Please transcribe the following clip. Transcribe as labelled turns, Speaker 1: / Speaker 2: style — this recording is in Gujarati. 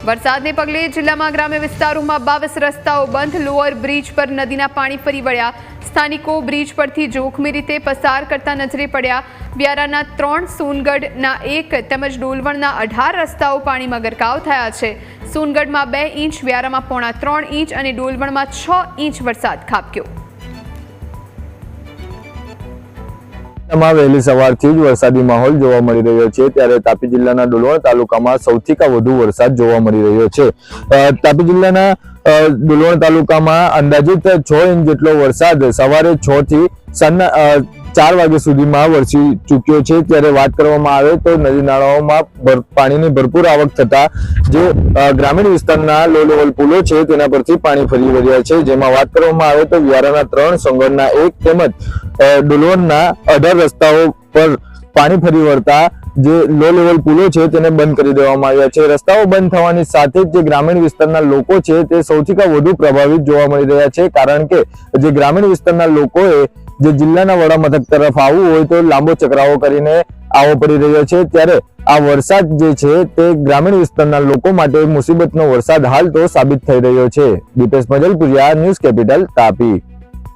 Speaker 1: વરસાદને પગલે જિલ્લામાં ગ્રામ્ય વિસ્તારોમાં 22 રસ્તાઓ બંધ, લોઅર બ્રિજ પર નદીના પાણી ફરી વળ્યા। સ્થાનિકો બ્રિજ પરથી જોખમી રીતે પસાર કરતા નજરે પડ્યા। વ્યારાના 3, સોનગઢના 1 તેમજ ડોલવણના 18 રસ્તાઓ પાણીમાં ગરકાવ થયા છે। સોનગઢમાં 2 ઇંચ, વ્યારામાં 3.5 ઇંચ અને ડોલવણમાં 6 ઇંચ વરસાદ ખાબક્યો।
Speaker 2: વહેલી સવારથી જ વરસાદી માહોલ જોવા મળી રહ્યો છે, ત્યારે તાપી જિલ્લાના ડોલવણ તાલુકામાં સૌથી વધુ વરસાદ જોવા મળી રહ્યો છે। તાપી જિલ્લાના ડોલવણ તાલુકામાં અંદાજિત 6 ઇંચ જેટલો વરસાદ સવારે 6 થી સાંજના 4 વાગ્યા સુધીમાં વરસી ચૂક્યો છે। ત્યારે વાત કરવામાં આવે તો નદી નાળાઓમાં પાણીની ભરપૂર આવક થતા જે ગ્રામીણ વિસ્તારના લો લેવલ પુલો છે તેના પરથી પાણી ફરી વળ્યા છે। જેમાં વાત કરવામાં આવે તો વ્યારાના 3, સોનગઢના 1 તેમજ ડોલવણના 18 રસ્તાઓ પર પાણી ફરી વળતા જે લો લેવલ પુલો છે તેને બંધ કરી દેવામાં આવ્યા છે। રસ્તાઓ બંધ થવાની સાથે જ જે ગ્રામીણ વિસ્તારના લોકો છે તે સૌથી વધુ પ્રભાવિત જોવા મળી રહ્યા છે, કારણ કે જે ગ્રામીણ વિસ્તારના લોકોએ જે જિલ્લાના વડા મથક તરફ આવવું હોય તો લાંબો ચકરાવો કરીને આવવો પડી રહ્યો છે। ત્યારે આ વરસાદ જે છે તે ગ્રામીણ વિસ્તારના લોકો માટે મુસીબતનો વરસાદ હાલ તો સાબિત થઈ રહ્યો છે। Dipesh Majalpuriya, News Capital, Tapi.